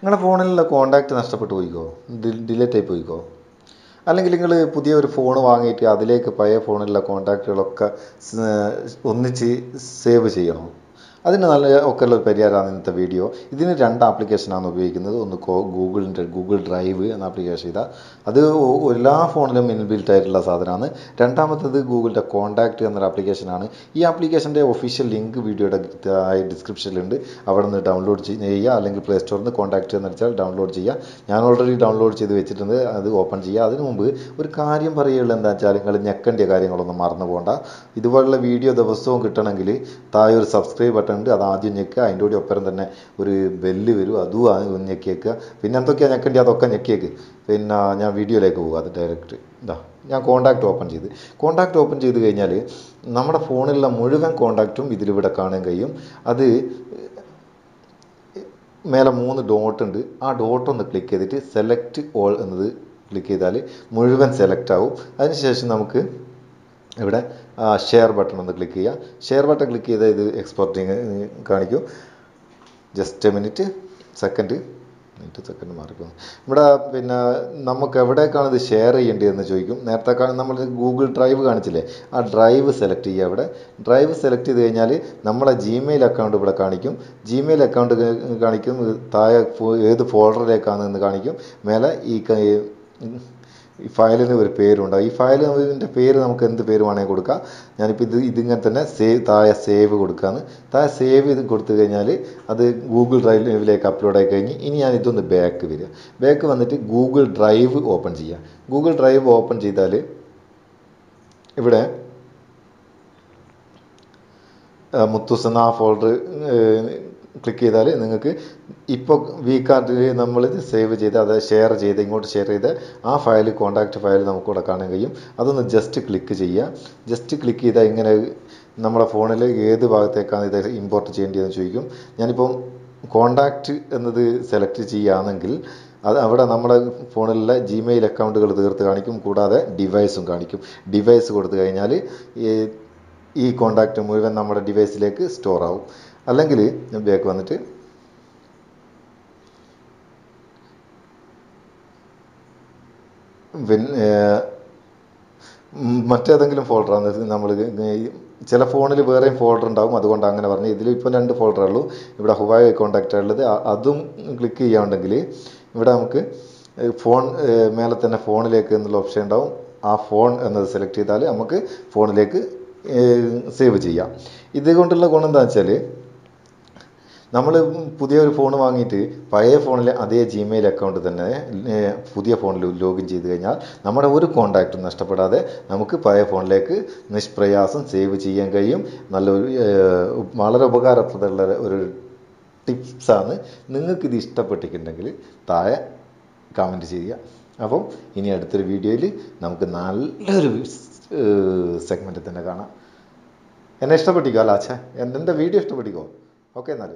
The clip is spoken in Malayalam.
നിങ്ങളുടെ ഫോണിലുള്ള കോൺടാക്റ്റ് നഷ്ടപ്പെട്ടു പോയിക്കോ, ഡിലീറ്റ് ആയി പോയിക്കോ? അല്ലെങ്കിൽ നിങ്ങൾ പുതിയ ഒരു ഫോൺ വാങ്ങിയിട്ട് അതിലേക്ക് പഴയ ഫോണിലുള്ള കോൺടാക്റ്റുകളൊക്കെ ഒന്നിച്ച് സേവ് ചെയ്യണോ? അതിന് നല്ല ഒക്കെ ഉള്ള ഒരു പരിഹാരമാണ് ഇന്നത്തെ വീഡിയോ. ഇതിന് രണ്ട് ആപ്ലിക്കേഷനാണ് ഉപയോഗിക്കുന്നത്. ഒന്ന് ഗൂഗിൾ ഡ്രൈവ് എന്ന ആപ്ലിക്കേഷൻ ഇതാ, അത് എല്ലാ ഫോണിലും ഇൻബിൽറ്റ് ആയിട്ടുള്ള സാധനമാണ്. രണ്ടാമത്തത് ഗൂഗിളിൻ്റെ കോൺടാക്റ്റ് എന്നൊരു ആപ്ലിക്കേഷനാണ്. ഈ ആപ്ലിക്കേഷൻ്റെ ഒഫീഷ്യൽ ലിങ്ക് വീഡിയോയുടെ ഡിസ്ക്രിപ്ഷനിലുണ്ട്. അവിടെ നിന്ന് ഡൗൺലോഡ് ചെയ്യുക, അല്ലെങ്കിൽ പ്ലേ സ്റ്റോറിൽ നിന്ന് കോൺടാക്റ്റ് എന്ന് വെച്ചാൽ ഡൗൺലോഡ് ചെയ്യുക. ഞാൻ ഓൾറെഡി ഡൗൺലോഡ് ചെയ്ത് വെച്ചിട്ടുണ്ട്, അത് ഓപ്പൺ ചെയ്യുക. അതിന് മുമ്പ് ഒരു കാര്യം പറയുകയുള്ളൂ, എന്താ വെച്ചാൽ നിങ്ങൾ ഞെക്കേണ്ട കാര്യങ്ങളൊന്നും മറന്നു പോകണ്ട. ഇതുപോലുള്ള വീഡിയോ ദിവസവും കിട്ടണമെങ്കിൽ താഴെ ഒരു സബ്സ്ക്രൈബ് ബട്ടൺ ഉണ്ട്, അത് ആദ്യം ഞെക്കുക. അതിൻ്റെ കൂടി ഒപ്പം തന്നെ ഒരു ബെല്ല് വരും, അതും ഞെക്കിയേക്കുക. പിന്നെ എന്തൊക്കെയാണ് ഞെക്കേണ്ടത് അതൊക്കെ ഞെക്കിയേക്ക്. പിന്നെ ഞാൻ വീഡിയോയിലേക്ക് പോകുക. അത് ഡയറക്റ്റ് ഇതാ, ഞാൻ കോൺടാക്റ്റ് ഓപ്പൺ ചെയ്ത് കഴിഞ്ഞാൽ നമ്മുടെ ഫോണിലുള്ള മുഴുവൻ കോൺടാക്റ്റും ഇതിലിവിടെ കാണാൻ കഴിയും. അത് മേലെ 3 ഡോട്ട് ഉണ്ട്. ആ ഡോട്ട് ഒന്ന് ക്ലിക്ക് ചെയ്തിട്ട് സെലക്ട് ഓൾ എന്നത് ക്ലിക്ക് ചെയ്താൽ മുഴുവൻ സെലക്ട് ആവും. അതിനുശേഷം നമുക്ക് ഇവിടെ ഷെയർ ബട്ടൺ ഒന്ന് ക്ലിക്ക് ചെയ്യുക. ഷെയർ ബട്ടൺ ക്ലിക്ക് ചെയ്താൽ ഇത് എക്സ്പോർട്ടിങ് കാണിക്കും. ജസ്റ്റ് സെക്കൻഡ് മാറിപ്പോകും. ഇവിടെ പിന്നെ നമുക്ക് എവിടേക്കാണ് ഇത് ഷെയർ ചെയ്യേണ്ടതെന്ന് ചോദിക്കും. നേരത്തെ നമ്മൾ ഗൂഗിൾ ഡ്രൈവ് കാണിച്ചില്ലേ, ആ ഡ്രൈവ് സെലക്ട് ചെയ്യുക. ഇവിടെ ഡ്രൈവ് സെലക്ട് ചെയ്ത് കഴിഞ്ഞാൽ നമ്മളെ ജിമെയിൽ അക്കൗണ്ട് ഇവിടെ കാണിക്കും. ജിമെയിൽ അക്കൗണ്ട് കാണിക്കും. താഴെ ഏത് ഫോൾഡറിലേക്കാണെന്ന് കാണിക്കും. മേലെ ഈ ഫയലിന് ഒരു പേരുണ്ടാവും. ഈ ഫയലിൻ്റെ പേര് നമുക്ക് എന്ത് പേര് വേണമെങ്കിൽ കൊടുക്കാം. ഞാനിപ്പോൾ ഇതിങ്ങനെ തന്നെ താഴെ സേവ് കൊടുക്കുകയാണ്. താഴെ സേവ് ചെയ്ത് കൊടുത്തു കഴിഞ്ഞാൽ അത് ഗൂഗിൾ ഡ്രൈവിലേക്ക് അപ്ലോഡ് ആയി കഴിഞ്ഞ് ഇനി ഞാൻ ഇതൊന്ന് ബാക്ക് വന്നിട്ട് ഗൂഗിൾ ഡ്രൈവ് ഓപ്പൺ ചെയ്യുക. ഗൂഗിൾ ഡ്രൈവ് ഓപ്പൺ ചെയ്താൽ ഇവിടെ മുത്തൂസ് എന്ന ആ ഫോൾഡർ ക്ലിക്ക് ചെയ്താൽ നിങ്ങൾക്ക് ഇപ്പോൾ വി കാർഡിൽ നമ്മൾ സേവ് ചെയ്ത് അത് ഇങ്ങോട്ട് ഷെയർ ചെയ്ത് ആ ഫയൽ കോൺടാക്റ്റ് ഫയൽ നമുക്കിവിടെ കാണാൻ കഴിയും. അതൊന്ന് ജസ്റ്റ് ക്ലിക്ക് ചെയ്യുക. ജസ്റ്റ് ക്ലിക്ക് ചെയ്താൽ ഇങ്ങനെ നമ്മുടെ ഫോണിൽ ഏത് ഭാഗത്തേക്കാണ് ഇത് ഇമ്പോർട്ട് ചെയ്യേണ്ടതെന്ന് ചോദിക്കും. ഞാനിപ്പം കോൺടാക്റ്റ് എന്നത് സെലക്ട് ചെയ്യുകയാണെങ്കിൽ അവിടെ നമ്മുടെ ഫോണിലുള്ള ജിമെയിൽ അക്കൗണ്ടുകൾ തീർത്ത് കാണിക്കും. കൂടാതെ ഡിവൈസും കാണിക്കും. ഡിവൈസ് കൊടുത്തു കഴിഞ്ഞാൽ ഈ കോൺടാക്റ്റ് മുഴുവൻ നമ്മുടെ ഡിവൈസിലേക്ക് സ്റ്റോർ ആവും. അല്ലെങ്കിൽ ഞാൻ ബാക്ക് വന്നിട്ട് മറ്റേതെങ്കിലും ഫോൾഡറാണ് നമ്മൾ ചില ഫോണിൽ വേറെയും ഫോൾഡർ ഉണ്ടാവും, അതുകൊണ്ട് അങ്ങനെ പറഞ്ഞു. ഇതിലിപ്പോൾ 2 ഫോൾഡറേ ഉള്ളൂ. ഇവിടെ ഹുവാവേ കോൺടാക്റ്റ് ഉള്ളത്, അതും ക്ലിക്ക് ചെയ്യുകയാണെങ്കിൽ ഇവിടെ നമുക്ക് ഫോൺ മേലെ തന്നെ ഫോണിലേക്ക് എന്നുള്ള ഓപ്ഷൻ ഉണ്ടാവും. ആ ഫോൺ എന്നത് സെലക്ട് ചെയ്താൽ നമുക്ക് ഫോണിലേക്ക് സേവ് ചെയ്യാം. ഇതുകൊണ്ടുള്ള ഗുണം എന്താണെന്ന് വെച്ചാൽ നമ്മൾ പുതിയൊരു ഫോൺ വാങ്ങിയിട്ട് പഴയ ഫോണിലെ അതേ ജിമെയിൽ അക്കൗണ്ട് തന്നെ പുതിയ ഫോണിൽ ലോഗിൻ ചെയ്ത് കഴിഞ്ഞാൽ നമ്മുടെ ഒരു കോൺടാക്റ്റും നഷ്ടപ്പെടാതെ നമുക്ക് പഴയ ഫോണിലേക്ക് നിഷ്പ്രയാസം സേവ് ചെയ്യാൻ കഴിയും. വളരെ ഉപകാരപ്രദമുള്ള ഒരു ടിപ്സാണ്. നിങ്ങൾക്കിത് ഇഷ്ടപ്പെട്ടിട്ടുണ്ടെങ്കിൽ താഴെ കമൻറ്റ് ചെയ്യുക. അപ്പം ഇനി അടുത്തൊരു വീഡിയോയിൽ നമുക്ക് നല്ലൊരു സെഗ്മെൻറ്റിൽ തന്നെ കാണാം. എന്നെ ഇഷ്ടപ്പെട്ടിക്കോ? അല്ല എൻ്റെ വീഡിയോ ഇഷ്ടപ്പെട്ടിക്കോ? ഓക്കെ എന്നാൽ.